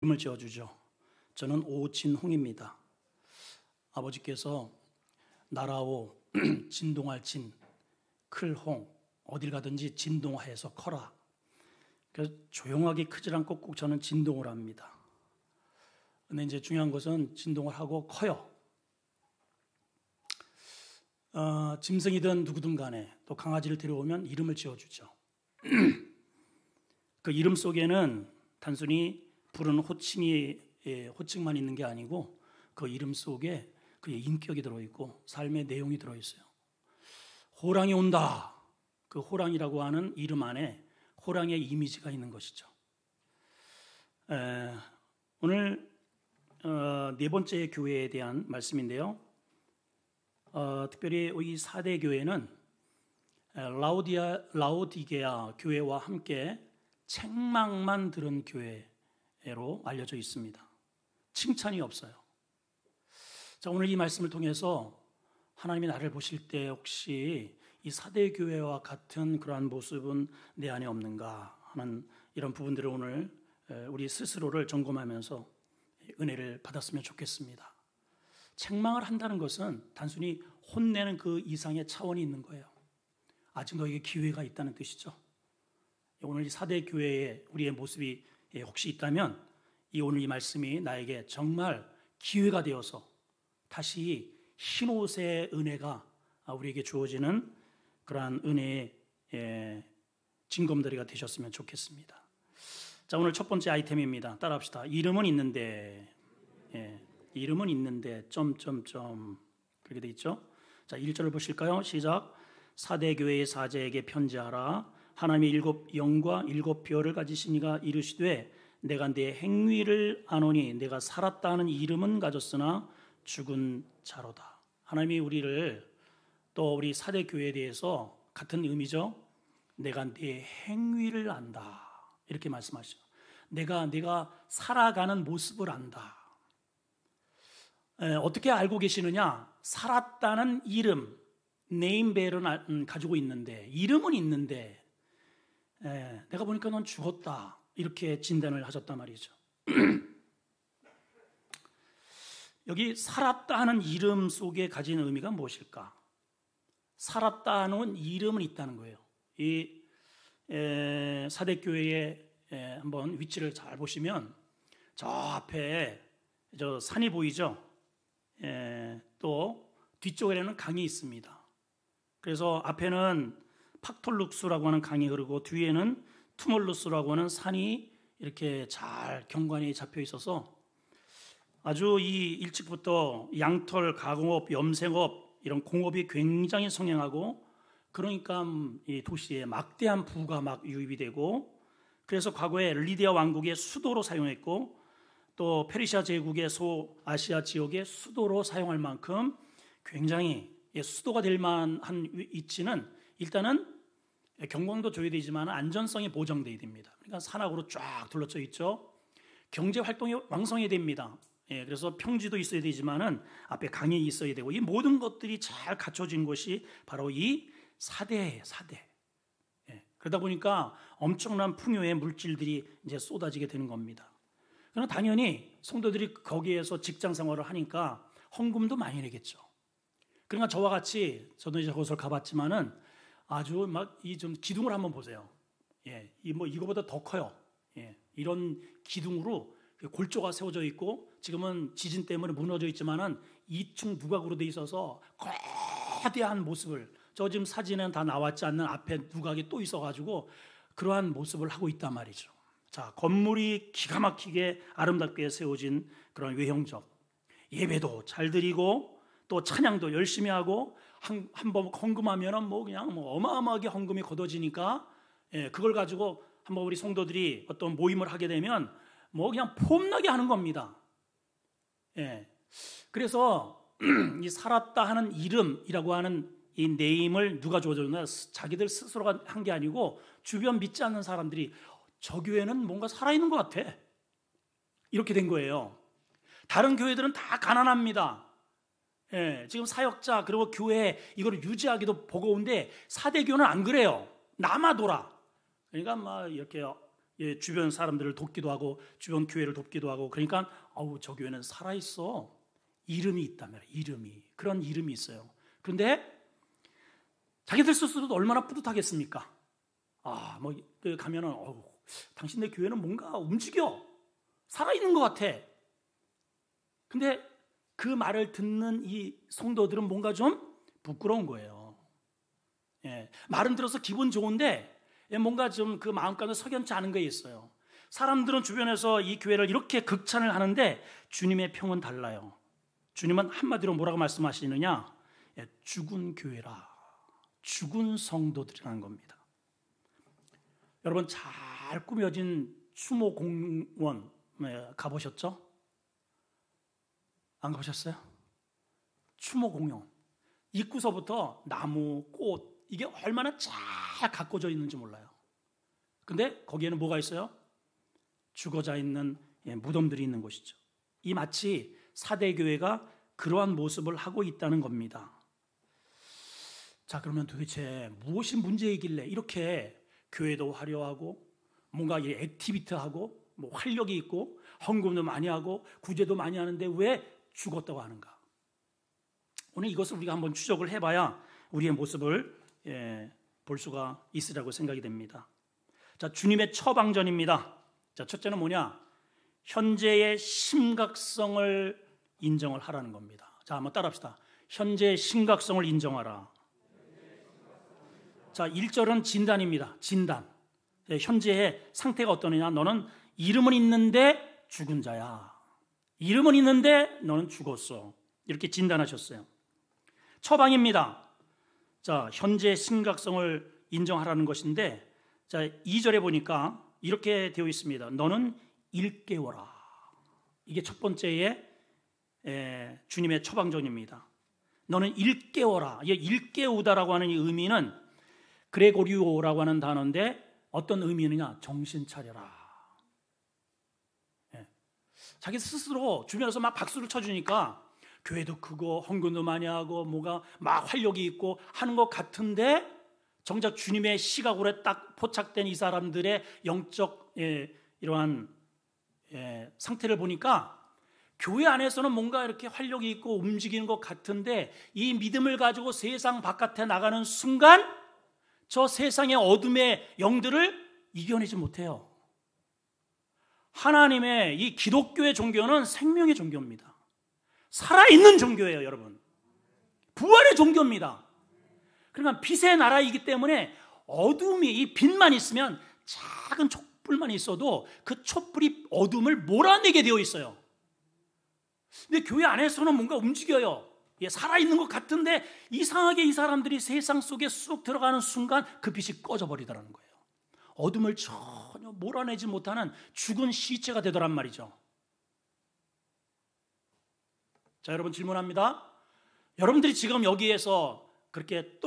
이름을 지어주죠. 저는 오진홍입니다. 아버지께서 나라오, 진동할 진, 클홍, 어딜 가든지 진동하여서 커라. 그래서 조용하게 크질 않고 꼭 저는 진동을 합니다. 근데 이제 중요한 것은 진동을 하고 커요. 짐승이든 누구든 간에 또 강아지를 데려오면 이름을 지어주죠. 그 이름 속에는 단순히 부르는 호칭만 있는 게 아니고 그 이름 속에 그의 인격이 들어있고 삶의 내용이 들어있어요. 호랑이 온다. 그 호랑이라고 하는 이름 안에 호랑이의 이미지가 있는 것이죠. 오늘 네 번째 교회에 대한 말씀인데요. 특별히 이 4대 교회는 라오디게아 교회와 함께 책망만 들은 교회로 알려져 있습니다. 칭찬이 없어요. 자, 오늘 이 말씀을 통해서 하나님이 나를 보실 때 혹시 이 4대 교회와 같은 그러한 모습은 내 안에 없는가 하는 이런 부분들을 오늘 우리 스스로를 점검하면서 은혜를 받았으면 좋겠습니다. 책망을 한다는 것은 단순히 혼내는 그 이상의 차원이 있는 거예요. 아직 너에게 기회가 있다는 뜻이죠. 오늘 이 4대 교회에 우리의 모습이 혹시 있다면 오늘 이 말씀이 나에게 정말 기회가 되어서 다시 흰옷의 은혜가 우리에게 주어지는 그러한 은혜의 징검다리가 되셨으면 좋겠습니다. 자, 오늘 첫 번째 아이템입니다. 따라합시다. 이름은 있는데, 이름은 있는데 점점점 그렇게 돼 있죠. 자, 1절을 보실까요? 시작. 4대 교회의 사제에게 편지하라. 하나님이 7 영과 7 별을 가지신 이가 이르시되 내가 내 행위를 아노니 내가 살았다 하는 이름은 가졌으나 죽은 자로다. 하나님이 우리를 또 우리 4대 교회에 대해서 같은 의미죠. 내가 내 행위를 안다. 이렇게 말씀하시죠. 내가 살아가는 모습을 안다. 어떻게 알고 계시느냐? 살았다는 이름, 네임밸은 가지고 있는데, 이름은 있는데, 내가 보니까 넌 죽었다. 이렇게 진단을 하셨단 말이죠. 여기 살았다 하는 이름 속에 가진 의미가 무엇일까? 살았다 하는 이름은 있다는 거예요. 이 4대 교회의 한번 위치를 잘 보시면 저 앞에 저 산이 보이죠? 또 뒤쪽에는 강이 있습니다. 그래서 앞에는 팍톨룩스라고 하는 강이 흐르고 뒤에는 투몰루스라고 하는 산이 이렇게 잘 경관이 잡혀 있어서 아주 이 일찍부터 양털, 가공업, 염색업 이런 공업이 굉장히 성행하고 그러니까 이 도시에 막대한 부가 막 유입이 되고 그래서 과거에 리디아 왕국의 수도로 사용했고 또 페르시아 제국의 소아시아 지역의 수도로 사용할 만큼 굉장히 수도가 될 만한 위치는 일단은 경광도 조회되지만 안전성이 보장되어야 됩니다. 그러니까 산악으로 쫙 둘러쳐 있죠. 경제 활동이 왕성해야 됩니다. 그래서 평지도 있어야 되지만은 앞에 강이 있어야 되고 이 모든 것들이 잘 갖춰진 곳이 바로 이 4대예요. 4대. 그러다 보니까 엄청난 풍요의 물질들이 이제 쏟아지게 되는 겁니다. 그러나 당연히 성도들이 거기에서 직장 생활을 하니까 헌금도 많이 내겠죠. 그러니까 저와 같이 저도 이제 그곳을 가봤지만은 아주 막 이 좀 기둥을 한번 보세요. 이거보다 더 커요. 이런 기둥으로 골조가 세워져 있고 지금은 지진 때문에 무너져 있지만은 2층 누각으로 돼 있어서 거대한 모습을 저 지금 사진은 다 나왔지 않는 앞에 누각이 또 있어가지고 그러한 모습을 하고 있단 말이죠. 자, 건물이 기가 막히게 아름답게 세워진 그런 외형적 예배도 잘 드리고 또 찬양도 열심히 하고 한번 헌금하면은 그냥 어마어마하게 헌금이 걷어지니까 그걸 가지고 한번 우리 성도들이 어떤 모임을 하게 되면 그냥 폼나게 하는 겁니다. 그래서 이 살았다 하는 이름이라고 하는 이 네임을 누가 줘줬나? 자기들 스스로가 한 게 아니고 주변 믿지 않는 사람들이 저 교회는 뭔가 살아있는 것 같아. 이렇게 된 거예요. 다른 교회들은 다 가난합니다. 지금 사역자 그리고 교회 이거를 유지하기도 버거운데 4대 교회는 안 그래요. 남아돌아. 그러니까 막 이렇게 예, 주변 사람들을 돕기도 하고 주변 교회를 돕기도 하고 그러니까 저 교회는 살아있어. 이름이 있다면 그런 이름이 있어요. 그런데 자기들 스스로도 얼마나 뿌듯하겠습니까? 가면은 당신네 교회는 뭔가 움직여 살아있는 것 같아. 근데 그 말을 듣는 이 성도들은 뭔가 좀 부끄러운 거예요. 예, 말은 들어서 기분 좋은데 뭔가 좀 그 마음가짐 석연치 않은 게 있어요. 사람들은 주변에서 이 교회를 이렇게 극찬을 하는데 주님의 평은 달라요. 주님은 한마디로 뭐라고 말씀하시느냐? 죽은 교회라, 죽은 성도들이라는 겁니다. 여러분 잘 꾸며진 추모 공원 가보셨죠? 안 가보셨어요? 추모 공원 입구서부터 나무, 꽃 이게 얼마나 잘 가꿔져 있는지 몰라요. 근데 거기에는 뭐가 있어요? 죽어져 있는 무덤들이 있는 곳이죠. 이 마치 사대교회가 그러한 모습을 하고 있다는 겁니다. 자, 그러면 도대체 무엇이 문제이길래 이렇게 교회도 화려하고 뭔가 액티비티하고 뭐 활력이 있고 헌금도 많이 하고 구제도 많이 하는데 왜 죽었다고 하는가? 오늘 이것을 우리가 한번 추적을 해봐야 우리의 모습을 볼 수가 있으라고 생각이 됩니다. 자, 주님의 처방전입니다. 자, 첫째는 뭐냐? 현재의 심각성을 인정을 하라는 겁니다. 자, 한번 따라합시다. 현재의 심각성을 인정하라. 자, 1절은 진단입니다. 진단. 현재의 상태가 어떠느냐? 너는 이름은 있는데 죽은 자야. 이름은 있는데 너는 죽었어. 이렇게 진단하셨어요. 처방입니다. 자, 현재의 심각성을 인정하라는 것인데, 자, 2절에 보니까 이렇게 되어 있습니다. 너는 일깨워라. 이게 첫 번째의 주님의 처방전입니다. 너는 일깨워라. 일깨우다라고 하는 이 의미는 그레고리오라고 하는 단어인데 어떤 의미느냐? 정신 차려라. 자기 스스로 주변에서 막 박수를 쳐주니까 교회도 크고 헌금도 많이 하고 뭐가 막 활력이 있고 하는 것 같은데 정작 주님의 시각으로 딱 포착된 이 사람들의 영적 이러한 상태를 보니까 교회 안에서는 뭔가 이렇게 활력이 있고 움직이는 것 같은데 이 믿음을 가지고 세상 바깥에 나가는 순간 저 세상의 어둠의 영들을 이겨내지 못해요. 하나님의 이 기독교의 종교는 생명의 종교입니다. 살아있는 종교예요, 여러분. 부활의 종교입니다. 그러니까 빛의 나라이기 때문에 어둠이 이 빛만 있으면 작은 촛불만 있어도 그 촛불이 어둠을 몰아내게 되어 있어요. 근데 교회 안에서는 뭔가 움직여요. 살아있는 것 같은데 이상하게 이 사람들이 세상 속에 쑥 들어가는 순간 그 빛이 꺼져버리더라는 거예요. 어둠을 전혀 몰아내지 못하는 죽은 시체가 되더란 말이죠. 자, 여러분 질문합니다. 여러분들이 지금 여기에서 그렇게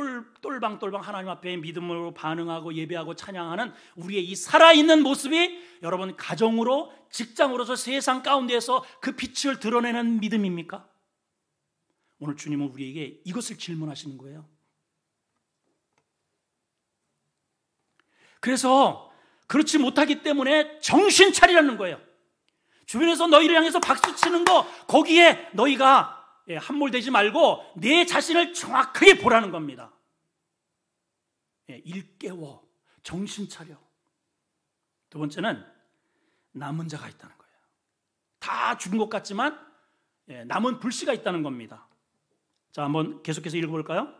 똘방똘방 하나님 앞에 믿음으로 반응하고 예배하고 찬양하는 우리의 이 살아있는 모습이 여러분 가정으로 직장으로서 세상 가운데에서 그 빛을 드러내는 믿음입니까? 오늘 주님은 우리에게 이것을 질문하시는 거예요. 그래서 그렇지 못하기 때문에 정신 차리라는 거예요. 주변에서 너희를 향해서 박수 치는 거 거기에 너희가 함몰되지 말고 내 자신을 정확하게 보라는 겁니다. 일깨워, 정신 차려. 두 번째는 남은 자가 있다는 거예요. 다 죽은 것 같지만 남은 불씨가 있다는 겁니다. 자, 한번 계속해서 읽어볼까요?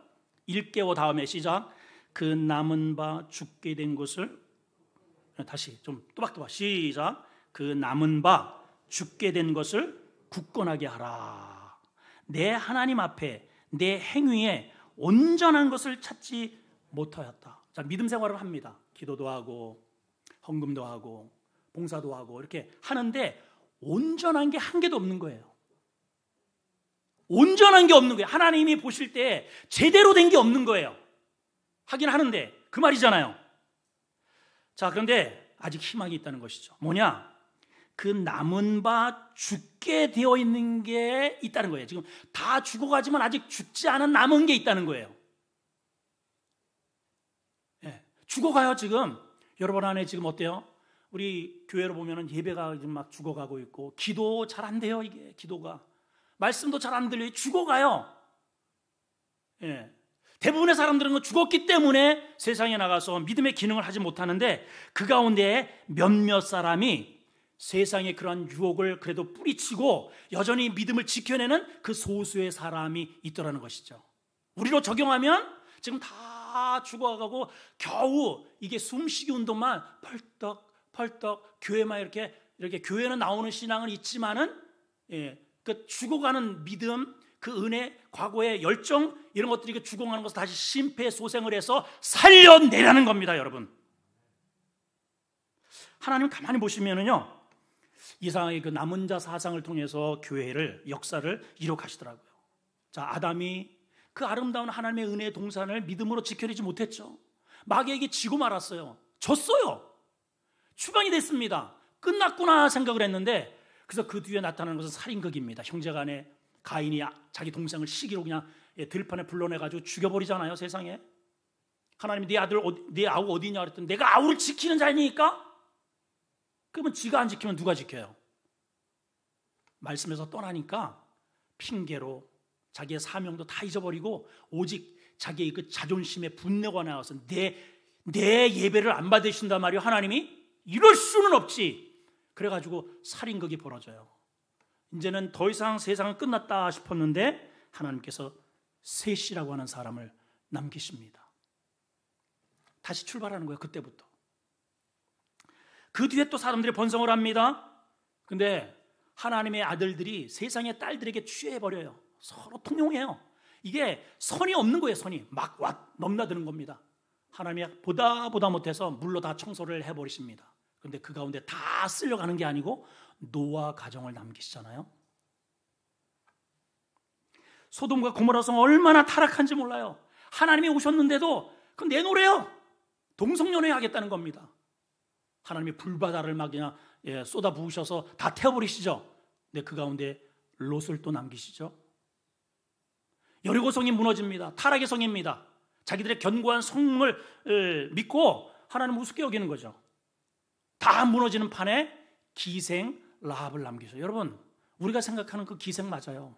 일깨워 다음에 시작. 그 남은 바 죽게 된 것을 다시 좀 또박또박 시작. 그 남은 바 죽게 된 것을 굳건하게 하라. 내 하나님 앞에 내 행위에 온전한 것을 찾지 못하였다. 자, 믿음 생활을 합니다. 기도도 하고 헌금도 하고 봉사도 하고 이렇게 하는데 온전한 게 한 개도 없는 거예요. 온전한 게 없는 거예요. 하나님이 보실 때 제대로 된 게 없는 거예요. 하긴 하는데 그 말이잖아요. 자, 그런데 아직 희망이 있다는 것이죠. 뭐냐? 그 남은 바 죽게 되어 있는 게 있다는 거예요. 지금 다 죽어가지만 아직 죽지 않은 남은 게 있다는 거예요. 죽어가요. 지금 여러분 안에 지금 어때요? 우리 교회로 보면은 예배가 지금 막 죽어가고 있고, 기도 잘 안 돼요. 이게 기도가, 말씀도 잘 안 들려요. 죽어가요. 예. 대부분의 사람들은 죽었기 때문에 세상에 나가서 믿음의 기능을 하지 못하는데, 그 가운데 몇몇 사람이 세상의 그런 유혹을 그래도 뿌리치고 여전히 믿음을 지켜내는 그 소수의 사람이 있더라는 것이죠. 우리로 적용하면 지금 다 죽어가고 겨우 이게 숨쉬기 운동만 펄떡 교회만 이렇게 교회는 나오는 신앙은 있지만은, 그 죽어가는 믿음, 그 은혜, 과거의 열정, 이런 것들이 죽어가는 것을 다시 심폐소생을 해서 살려내라는 겁니다, 여러분. 하나님 가만히 보시면은요, 이상하게 그 남은 자 사상을 통해서 교회를, 역사를 이룩하시더라고요. 자, 아담이 그 아름다운 하나님의 은혜의 동산을 믿음으로 지켜내지 못했죠. 마귀에게 지고 말았어요. 졌어요. 추방이 됐습니다. 끝났구나 생각을 했는데, 그래서 그 뒤에 나타나는 것은 살인극입니다. 형제간에 가인이 자기 동생을 시기로 그냥 들판에 불러내가지고 죽여버리잖아요, 세상에. 하나님이 네 아우 어디 있냐 그랬더니, 내가 아우를 지키는 자이니까? 그러면 지가 안 지키면 누가 지켜요? 말씀에서 떠나니까 핑계로 자기의 사명도 다 잊어버리고 오직 자기의 그 자존심에 분노가 나와서 내 예배를 안 받으신단 말이에요. 하나님이 이럴 수는 없지. 그래가지고 살인극이 벌어져요. 이제는 더 이상 세상은 끝났다 싶었는데 하나님께서 셋이라고 하는 사람을 남기십니다. 다시 출발하는 거예요. 그때부터. 그 뒤에 또 사람들이 번성을 합니다. 근데 하나님의 아들들이 세상의 딸들에게 취해버려요. 서로 통용해요. 이게 선이 없는 거예요. 선이 막 넘나드는 겁니다. 하나님이 보다 못해서 물로 다 청소를 해버리십니다. 그런데 그 가운데 다 쓸려가는 게 아니고 노아 가정을 남기시잖아요. 소돔과 고모라 성 얼마나 타락한지 몰라요. 하나님이 오셨는데도 그건 내놓으래요. 동성연애 하겠다는 겁니다. 하나님이 불바다를 막 그냥 쏟아 부으셔서 다 태워버리시죠. 근데 그 가운데 롯을 또 남기시죠. 여리고 성이 무너집니다. 타락의 성입니다. 자기들의 견고한 성을 믿고 하나님 우습게 여기는 거죠. 다 무너지는 판에 기생 라합을 남기죠. 여러분, 우리가 생각하는 그 기생 맞아요.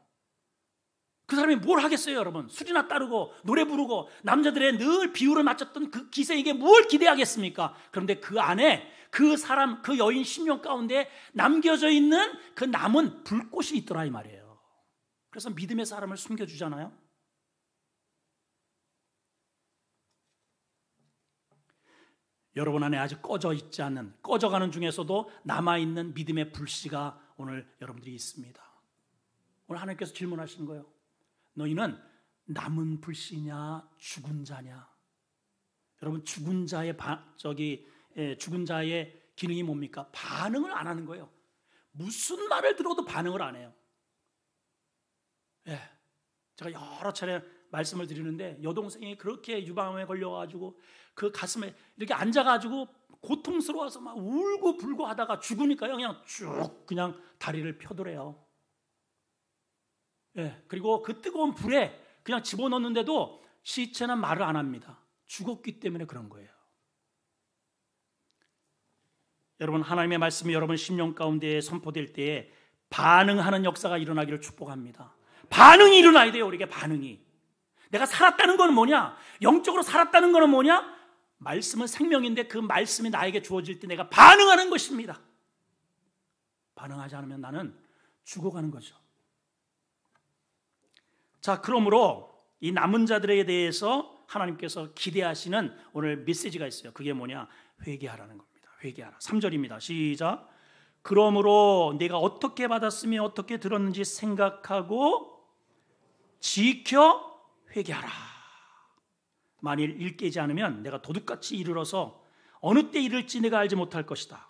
그 사람이 뭘 하겠어요, 여러분? 술이나 따르고 노래 부르고 남자들의 늘 비율을 맞췄던 그 기생에게 뭘 기대하겠습니까? 그런데 그 안에 그 사람, 그 여인 10명 가운데 남겨져 있는 그 남은 불꽃이 있더라 이 말이에요. 그래서 믿음의 사람을 숨겨주잖아요. 여러분 안에 아직 꺼져가는 중에서도 남아있는 믿음의 불씨가 오늘 여러분들이 있습니다. 오늘 하나님께서 질문하시는 거예요. 너희는 남은 불씨냐 죽은 자냐? 여러분, 죽은 자의 기능이 뭡니까? 반응을 안 하는 거예요. 무슨 말을 들어도 반응을 안 해요. 제가 여러 차례 말씀을 드리는데, 여동생이 그렇게 유방암에 걸려가지고 그 가슴에 이렇게 앉아가지고 고통스러워서 막 울고 불고 하다가 죽으니까요, 그냥 쭉 그냥 다리를 펴더래요. 그리고 그 뜨거운 불에 그냥 집어넣는데도 시체는 말을 안 합니다. 죽었기 때문에 그런 거예요. 여러분, 하나님의 말씀이 여러분 심령 가운데 선포될 때에 반응하는 역사가 일어나기를 축복합니다. 반응이 일어나야 돼요. 우리에게 반응이. 내가 살았다는 건 뭐냐? 영적으로 살았다는 건 뭐냐? 말씀은 생명인데 그 말씀이 나에게 주어질 때 내가 반응하는 것입니다. 반응하지 않으면 나는 죽어가는 거죠. 자, 그러므로 이 남은 자들에 대해서 하나님께서 기대하시는 오늘 메시지가 있어요. 그게 뭐냐? 회개하라는 겁니다. 회개하라. 3절입니다. 시작. 그러므로 내가 어떻게 받았으며 어떻게 들었는지 생각하고 지켜 회개하라. 만일 일 깨지 않으면 내가 도둑같이 이르러서 어느 때 이를지 내가 알지 못할 것이다.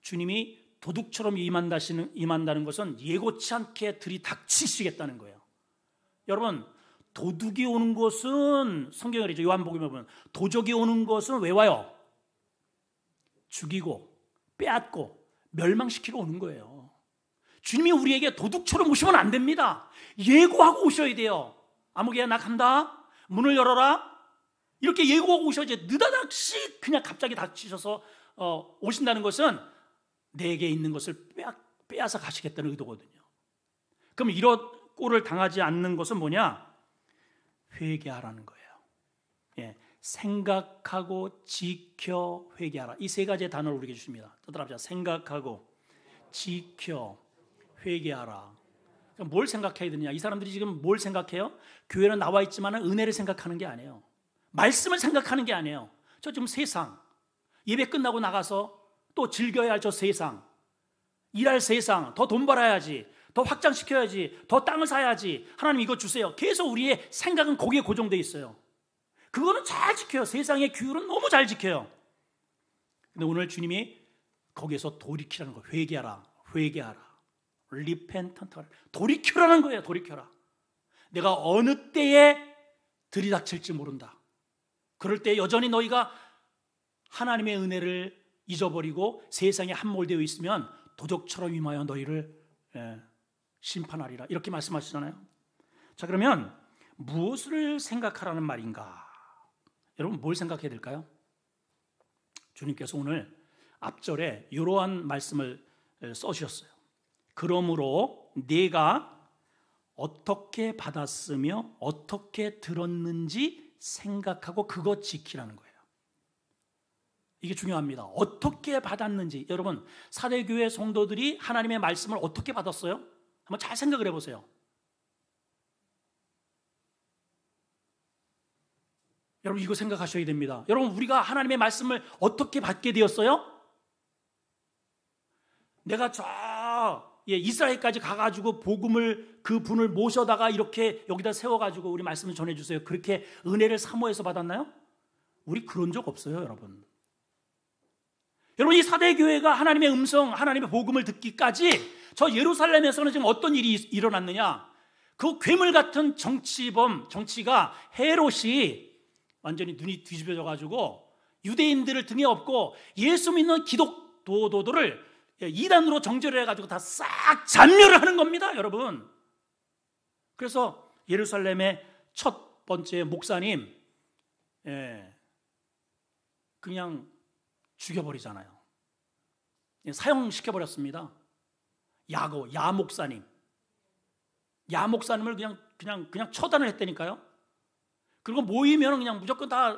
주님이 도둑처럼 임한다는 것은 예고치 않게 들이닥치시겠다는 거예요. 여러분, 도둑이 오는 것은 성경에 그러죠. 요한복음에 보면 도적이 오는 것은 왜 와요? 죽이고 빼앗고 멸망시키러 오는 거예요. 주님이 우리에게 도둑처럼 오시면 안 됩니다. 예고하고 오셔야 돼요. 아무개야 나 간다. 문을 열어라. 이렇게 예고하고 오셔야지 느닷없이 그냥 갑자기 닥치셔서 오신다는 것은 내게 있는 것을 빼앗아 가시겠다는 의도거든요. 그럼 이런 꼴을 당하지 않는 것은 뭐냐? 회개하라는 거예요. 예, 생각하고 지켜 회개하라. 이 세 가지의 단어를 우리에게 주십니다. 떠들어보자. 생각하고 지켜 회개하라. 그러니까 뭘 생각해야 되느냐? 이 사람들이 지금 뭘 생각해요? 교회는 나와 있지만 은혜를 생각하는 게 아니에요. 말씀을 생각하는 게 아니에요. 저 지금 세상, 예배 끝나고 나가서 또 즐겨야 할 저 세상, 일할 세상, 더 돈 벌어야지, 더 확장시켜야지, 더 땅을 사야지, 하나님 이거 주세요. 계속 우리의 생각은 거기에 고정되어 있어요. 그거는 잘 지켜요. 세상의 규율은 너무 잘 지켜요. 근데 오늘 주님이 거기에서 돌이키라는 거예요. 회개하라, 회개하라. 리펜턴트, 돌이켜라는 거예요. 돌이켜라. 내가 어느 때에 들이닥칠지 모른다. 그럴 때 여전히 너희가 하나님의 은혜를 잊어버리고 세상에 함몰되어 있으면 도적처럼 임하여 너희를 심판하리라. 이렇게 말씀하시잖아요. 자, 그러면 무엇을 생각하라는 말인가? 여러분 뭘 생각해야 될까요? 주님께서 오늘 앞절에 이러한 말씀을 써주셨어요. 그러므로 네가 어떻게 받았으며 어떻게 들었는지 생각하고 그것 지키라는 거예요. 이게 중요합니다. 어떻게 받았는지. 여러분, 사대교회 성도들이 하나님의 말씀을 어떻게 받았어요? 한번 잘 생각을 해보세요. 여러분 이거 생각하셔야 됩니다. 여러분 우리가 하나님의 말씀을 어떻게 받게 되었어요? 내가 이스라엘까지 가가지고 복음을 그 분을 모셔다가 이렇게 여기다 세워가지고 우리 말씀을 전해주세요. 그렇게 은혜를 사모해서 받았나요? 우리 그런 적 없어요, 여러분. 여러분 이 사대교회가 하나님의 음성, 하나님의 복음을 듣기까지 저 예루살렘에서는 지금 어떤 일이 일어났느냐? 그 괴물 같은 정치가 헤롯이 완전히 눈이 뒤집어져가지고 유대인들을 등에 업고 예수 믿는 기독도도들을 이단으로 정죄를 해가지고 다 싹 잔멸을 하는 겁니다, 여러분. 그래서 예루살렘의 첫 번째 목사님 그냥 죽여버리잖아요. 사형시켜버렸습니다. 야 목사님을 그냥 처단을 했다니까요. 그리고 모이면 그냥 무조건 다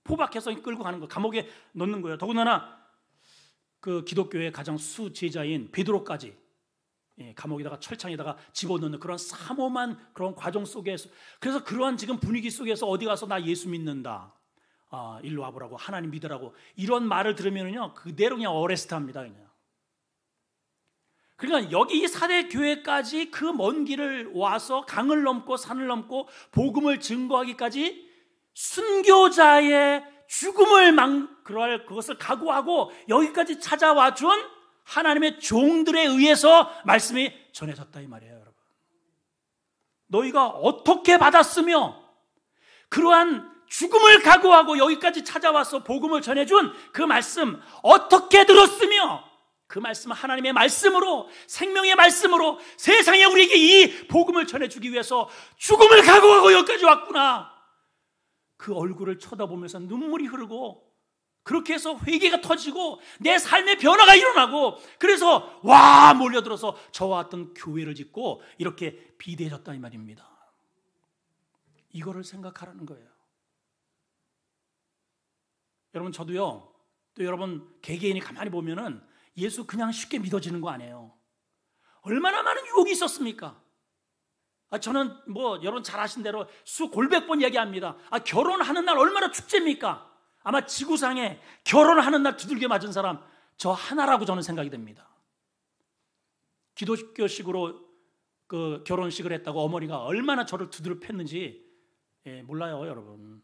포박해서 끌고 가는 거, 감옥에 넣는 거예요. 더군다나 그 기독교의 가장 수제자인 베드로까지 감옥에다가 철창에다가 집어넣는 그런 삼엄한 그런 과정 속에서, 그래서 그러한 지금 분위기 속에서 어디 가서 나 예수 믿는다, 일로 와보라고, 하나님 믿으라고 이런 말을 들으면요 그대로 그냥 어레스트합니다. 그냥. 그러니까 여기 이 사대 교회까지 그 먼 길을 와서 강을 넘고 산을 넘고 복음을 증거하기까지 순교자의 죽음을 그것을 각오하고 여기까지 찾아와 준 하나님의 종들에 의해서 말씀이 전해졌다 이 말이에요, 여러분. 너희가 어떻게 받았으며 그러한 죽음을 각오하고 여기까지 찾아와서 복음을 전해준 그 말씀 어떻게 들었으며 그 말씀은 하나님의 말씀으로, 생명의 말씀으로 세상에 우리에게 이 복음을 전해주기 위해서 죽음을 각오하고 여기까지 왔구나. 그 얼굴을 쳐다보면서 눈물이 흐르고 그렇게 해서 회개가 터지고 내 삶의 변화가 일어나고 그래서 와 몰려들어서 저와 같은 교회를 짓고 이렇게 비대해졌다 이 말입니다. 이거를 생각하라는 거예요. 여러분 저도요, 또 여러분 개개인이 가만히 보면은 예수 그냥 쉽게 믿어지는 거 아니에요. 얼마나 많은 유혹이 있었습니까? 저는 여러분 잘 아신 대로 골백 번 얘기합니다. 결혼하는 날 얼마나 축제입니까? 아마 지구상에 결혼하는 날 두들겨 맞은 사람 저 하나라고 저는 생각이 됩니다. 기독교식으로 그 결혼식을 했다고 어머니가 얼마나 저를 두드려 팼는지 몰라요, 여러분.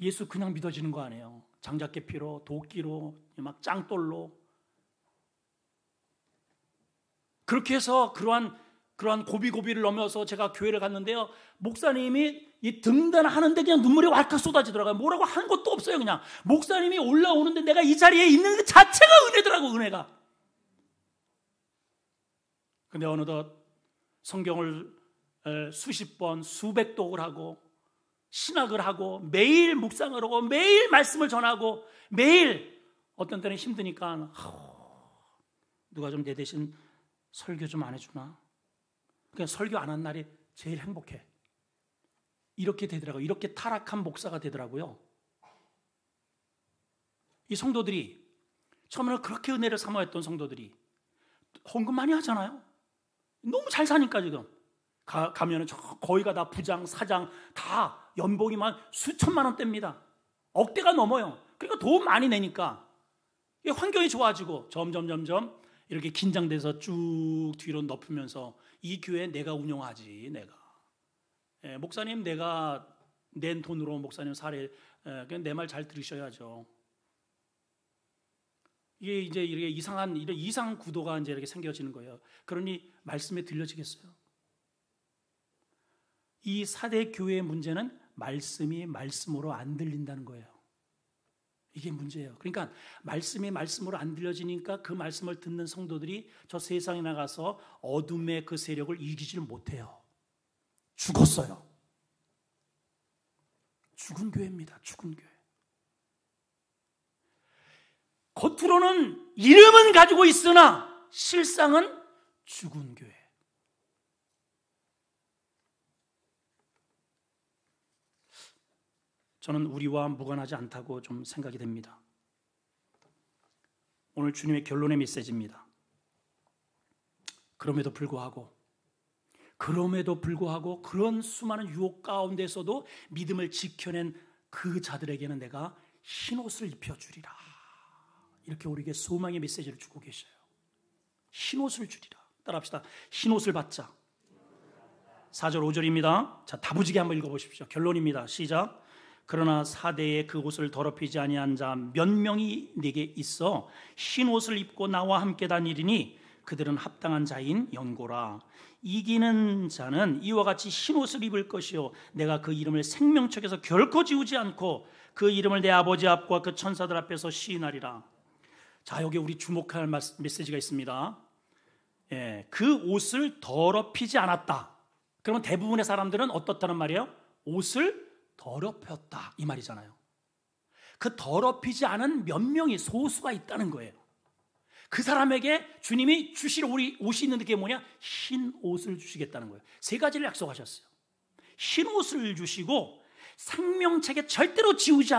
예수 그냥 믿어지는 거 아니에요. 장작계피로, 도끼로, 막 짱돌로 그렇게 해서 그러한 고비고비를 넘어서 제가 교회를 갔는데요, 목사님이 이 등단하는데 그냥 눈물이 왈칵 쏟아지더라고요. 뭐라고 한 것도 없어요. 그냥 목사님이 올라오는데 내가 이 자리에 있는 그 자체가 은혜더라고, 은혜가. 근데 어느덧 성경을 수십 번 수백 독을 하고 신학을 하고 매일 묵상을 하고 매일 말씀을 전하고 매일 어떤 때는 힘드니까 누가 좀 내 대신 설교 좀 안 해주나? 그냥 설교 안 한 날이 제일 행복해. 이렇게 되더라고요. 이렇게 타락한 목사가 되더라고요. 이 성도들이 처음에는 그렇게 은혜를 사모했던 성도들이 헌금 많이 하잖아요. 너무 잘 사니까 지금 가면은 거의가 다 부장, 사장 다 연봉이 만 수천만 원대입니다. 억대가 넘어요. 그러니까 돈 많이 내니까 환경이 좋아지고 점점 이렇게 긴장돼서 쭉 뒤로 덮으면서 이 교회 내가 운영하지 내가. 목사님 내가 낸 돈으로 목사님 사례 내 말 잘 들으셔야죠. 이게 이제 이렇게 이런 이상 구도가 이제 이렇게 생겨지는 거예요. 그러니 말씀에 들려지겠어요? 이 사대 교회의 문제는 말씀이 말씀으로 안 들린다는 거예요. 이게 문제예요. 그러니까 말씀이 말씀으로 안 들려지니까 그 말씀을 듣는 성도들이 저 세상에 나가서 어둠의 그 세력을 이기지를 못해요. 죽었어요. 죽은 교회입니다. 죽은 교회. 겉으로는 이름은 가지고 있으나 실상은 죽은 교회. 저는 우리와 무관하지 않다고 좀 생각이 됩니다. 오늘 주님의 결론의 메시지입니다. 그럼에도 불구하고 그런 수많은 유혹 가운데서도 믿음을 지켜낸 그 자들에게는 내가 흰옷을 입혀주리라. 이렇게 우리에게 소망의 메시지를 주고 계셔요. 흰옷을 주리라. 따라합시다. 흰옷을 받자. 4절 5절입니다. 자, 다부지게 한번 읽어보십시오. 결론입니다. 시작. 그러나 사대에 그 옷을 더럽히지 아니한 자 몇 명이 내게 있어 흰옷을 입고 나와 함께 다니리니 그들은 합당한 자인 연고라. 이기는 자는 이와 같이 흰옷을 입을 것이요 내가 그 이름을 생명책에서 결코 지우지 않고 그 이름을 내 아버지 앞과 그 천사들 앞에서 시인하리라. 자, 여기 우리 주목할 메시지가 있습니다. 그 옷을 더럽히지 않았다. 그러면 대부분의 사람들은 어떻다는 말이에요? 옷을 더럽혔다 이 말이잖아요. 그 더럽히지 않은 몇 명이 소수가 있다는 거예요. 그 사람에게 주님이 주실 옷이 있는데 그게 뭐냐? 흰 옷을 주시겠다는 거예요. 세 가지를 약속하셨어요. 흰 옷을 주시고 생명책에 절대로 지우지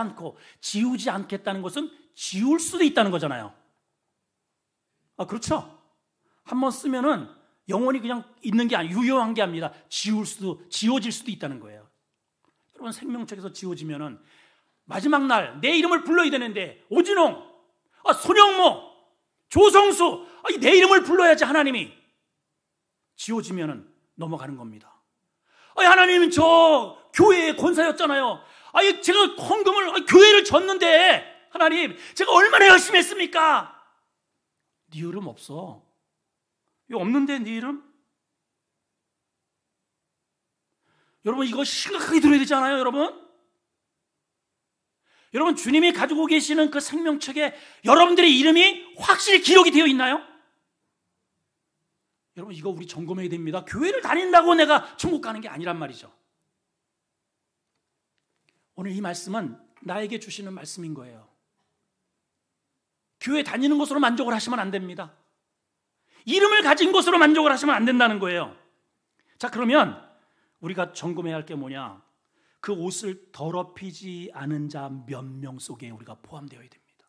않겠다는 것은 지울 수도 있다는 거잖아요. 그렇죠? 한번 쓰면은 영원히 그냥 있는 게 아니고 유효한 게 아닙니다. 지워질 수도 있다는 거예요. 여러분 생명책에서 지워지면은 마지막 날 내 이름을 불러야 되는데 오진홍, 손영모, 조성수 내 이름을 불러야지 하나님이 지워지면은 넘어가는 겁니다. 하나님은 저 교회의 권사였잖아요. 제가 헌금을 교회를 졌는데 하나님 제가 얼마나 열심히 했습니까? 네 이름 없어. 이거 없는데 네 이름? 여러분 이거 심각하게 들어야 되지 않아요, 여러분? 여러분 주님이 가지고 계시는 그 생명책에 여러분들의 이름이 확실히 기록이 되어 있나요? 여러분 이거 우리 점검해야 됩니다. 교회를 다닌다고 내가 천국 가는 게 아니란 말이죠. 오늘 이 말씀은 나에게 주시는 말씀인 거예요. 교회 다니는 것으로 만족을 하시면 안 됩니다. 이름을 가진 것으로 만족을 하시면 안 된다는 거예요. 자, 그러면 우리가 점검해야 할 게 뭐냐? 그 옷을 더럽히지 않은 자 몇 명 속에 우리가 포함되어야 됩니다.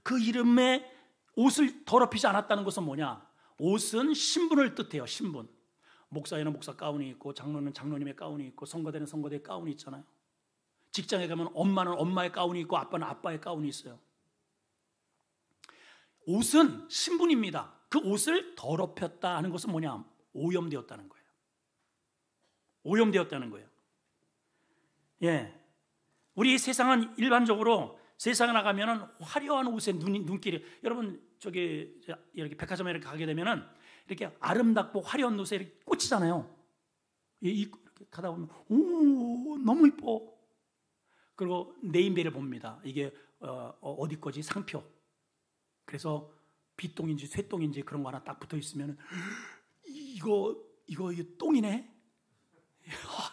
그 이름에 옷을 더럽히지 않았다는 것은 뭐냐? 옷은 신분을 뜻해요. 신분. 목사에는 목사 가운이 있고 장로는 장로님의 가운이 있고 성가대는 성가대의 가운이 있잖아요. 직장에 가면 엄마는 엄마의 가운이 있고 아빠는 아빠의 가운이 있어요. 옷은 신분입니다. 그 옷을 더럽혔다 하는 것은 뭐냐? 오염되었다는 거예요. 오염되었다는 거예요. 우리 세상은 일반적으로 세상에 나가면은 화려한 옷에 눈길이, 여러분 저기 이렇게 백화점에 이렇게 가게 되면은 이렇게 아름답고 화려한 옷에 이렇게 꽂히잖아요. 이렇게 가다 보면 오 너무 이뻐. 그리고 네임밸을 봅니다. 이게 어디 거지? 상표. 그래서 빗똥인지 쇠똥인지 그런 거 하나 딱 붙어 있으면 이거 똥이네.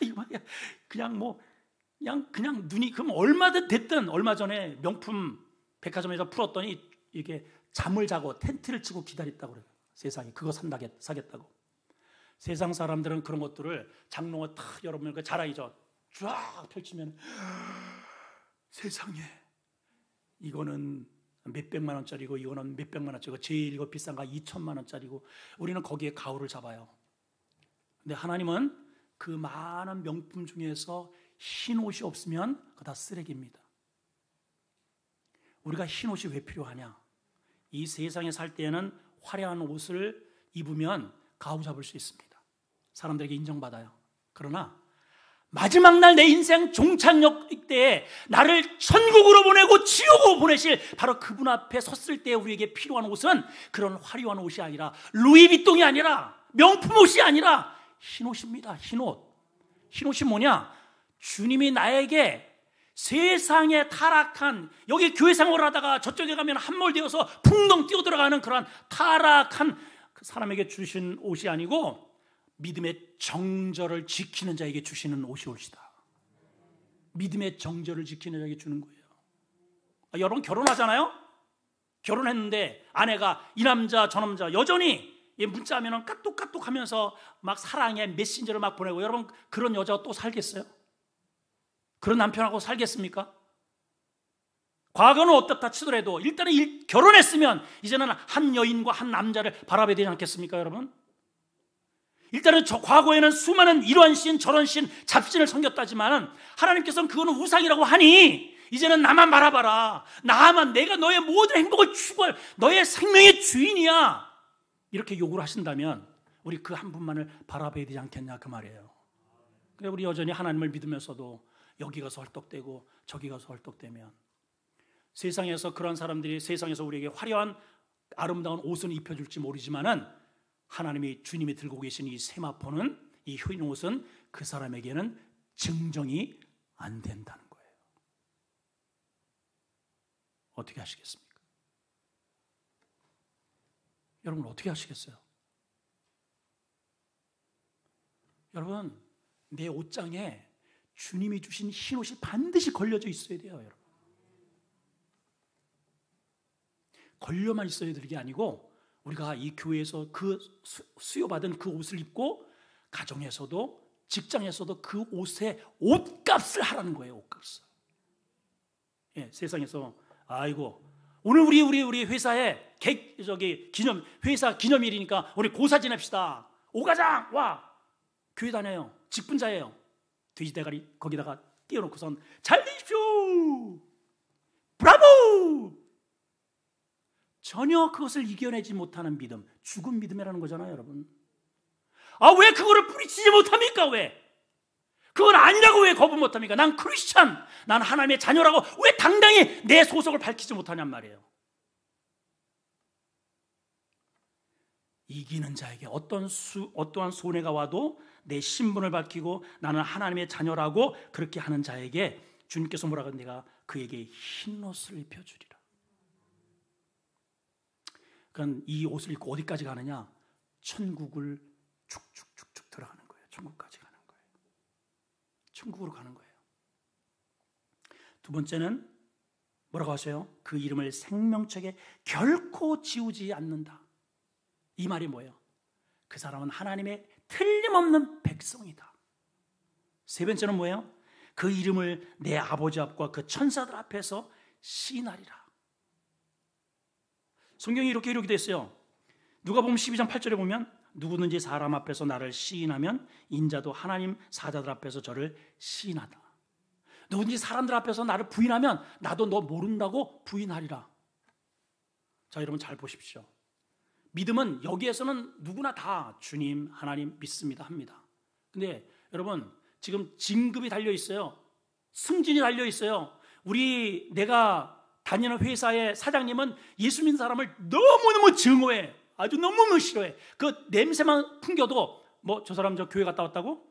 이거 그냥 뭐 그냥 눈이 그럼 얼마든 됐든 얼마 전에 명품 백화점에서 풀었더니 이게 잠을 자고 텐트를 치고 기다렸다고 그래요. 세상에 그거 사겠다고. 세상 사람들은 그런 것들을 장롱을 탁 열어보면 그 자랑이죠. 쫙 펼치면 세상에 이거는 몇백만 원짜리고 이거는 몇백만 원짜리고 제일 이거 비싼 거 2천만 원짜리고 우리는 거기에 가오를 잡아요. 근데 하나님은 그 많은 명품 중에서 흰 옷이 없으면 그거 다 쓰레기입니다. 우리가 흰 옷이 왜 필요하냐? 이 세상에 살 때에는 화려한 옷을 입으면 가오 잡을 수 있습니다. 사람들에게 인정받아요. 그러나 마지막 날 내 인생 종착역 때에 나를 천국으로 보내고 지옥으로 보내실 바로 그분 앞에 섰을 때 우리에게 필요한 옷은 그런 화려한 옷이 아니라 루이비통이 아니라 명품 옷이 아니라 흰 옷입니다. 흰 옷. 흰 옷이 뭐냐? 주님이 나에게 세상에 타락한 여기 교회 생활을 하다가 저쪽에 가면 함몰되어서 풍덩 뛰어들어가는 그런 타락한 그 사람에게 주신 옷이 아니고 믿음의 정절을 지키는 자에게 주시는 옷이다. 믿음의 정절을 지키는 자에게 주는 거예요. 여러분 결혼하잖아요? 결혼했는데 아내가 이 남자 저 남자 여전히 문자하면 까똑까똑 하면서 막 사랑해 메신저를 막 보내고 여러분 그런 여자가 또 살겠어요? 그런 남편하고 살겠습니까? 과거는 어떻다 치더라도 일단은 결혼했으면 이제는 한 여인과 한 남자를 바라봐야 되지 않겠습니까 여러분? 일단은 과거에는 수많은 이러한 신 저런 신 잡신을 섬겼다지만 하나님께서는 그거는 우상이라고 하니 이제는 나만 바라봐라. 나만 내가 너의 모든 행복을 추구할 너의 생명의 주인이야. 이렇게 요구를 하신다면 우리 그 한 분만을 바라봐야 되지 않겠냐 그 말이에요. 그래 우리 여전히 하나님을 믿으면서도 여기 가서 헐떡대고 저기 가서 헐떡대면 세상에서 그런 사람들이 세상에서 우리에게 화려한 아름다운 옷을 입혀줄지 모르지만은 하나님이 주님이 들고 계신 이 세마포는 이 흰 옷은 그 사람에게는 증정이 안 된다는 거예요. 어떻게 하시겠습니까? 여러분 어떻게 하시겠어요? 여러분 내 옷장에 주님이 주신 흰 옷이 반드시 걸려져 있어야 돼요. 여러분 걸려만 있어야 되는 게 아니고 우리가 이 교회에서 그 수요받은 그 옷을 입고 가정에서도 직장에서도 그 옷의 옷값을 하라는 거예요. 옷값을. 예, 세상에서 아이고 오늘 우리 회사에 회사 기념일이니까 우리 고사 지냅시다. 오과장 와 교회 다녀요. 직분자예요. 돼지대가리 거기다가 띄워놓고선 잘 되십시오. 브라보. 전혀 그것을 이겨내지 못하는 믿음, 죽은 믿음이라는 거잖아요, 여러분. 왜 그거를 뿌리치지 못합니까? 왜? 그건 아니라고 왜 거부 못합니까? 난 크리스찬, 난 하나님의 자녀라고 왜 당당히 내 소속을 밝히지 못하냔 말이에요. 이기는 자에게 어떠한 손해가 와도 내 신분을 밝히고 나는 하나님의 자녀라고 그렇게 하는 자에게 주님께서 뭐라고 하는 내가 그에게 흰 옷을 입혀주리라. 그러니까 이 옷을 입고 어디까지 가느냐? 천국을 쭉쭉쭉쭉 들어가는 거예요. 천국까지 가는 거예요. 천국으로 가는 거예요. 두 번째는 뭐라고 하세요? 그 이름을 생명책에 결코 지우지 않는다. 이 말이 뭐예요? 그 사람은 하나님의 틀림없는 백성이다. 세 번째는 뭐예요? 그 이름을 내 아버지 앞과 그 천사들 앞에서 시인하리라. 성경이 이렇게 기록이 됐어요. 누가복음 12장 8절에 보면 누구든지 사람 앞에서 나를 시인하면 인자도 하나님 사자들 앞에서 저를 시인하다. 누구든지 사람들 앞에서 나를 부인하면 나도 너 모른다고 부인하리라. 자, 여러분 잘 보십시오. 믿음은 여기에서는 누구나 다 주님, 하나님 믿습니다 합니다. 근데 여러분 지금 진급이 달려 있어요. 승진이 달려 있어요. 내가 다니는 회사의 사장님은 예수 믿는 사람을 너무너무 증오해. 아주 너무너무 싫어해. 그 냄새만 풍겨도 저 사람 저 교회 갔다 왔다고?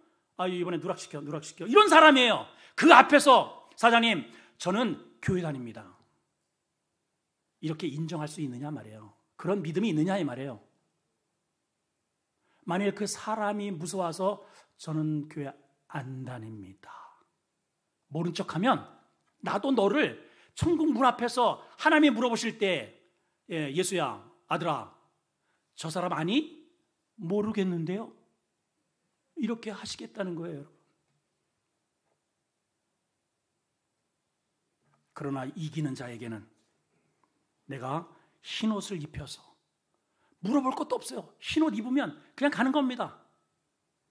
이번에 누락시켜 이런 사람이에요. 그 앞에서 사장님 저는 교회 다닙니다. 이렇게 인정할 수 있느냐 말이에요. 그런 믿음이 있느냐 이 말이에요. 만일 그 사람이 무서워서 저는 교회 안 다닙니다. 모른 척하면 나도 너를 천국 문 앞에서 하나님이 물어보실 때 예수야, 아들아, 저 사람 아니? 모르겠는데요. 이렇게 하시겠다는 거예요, 여러분. 그러나 이기는 자에게는 내가 흰옷을 입혀서 물어볼 것도 없어요. 흰옷 입으면 그냥 가는 겁니다.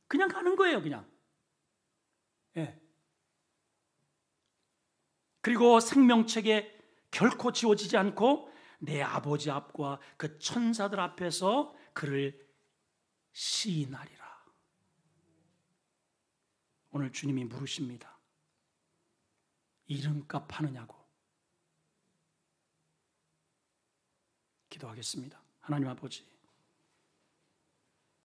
그냥 가는 거예요, 그냥. 예. 그리고 생명책에 결코 지워지지 않고 내 아버지 앞과 그 천사들 앞에서 그를 시인하리라. 오늘 주님이 물으십니다. 이름값 하느냐고. 기도하겠습니다. 하나님 아버지,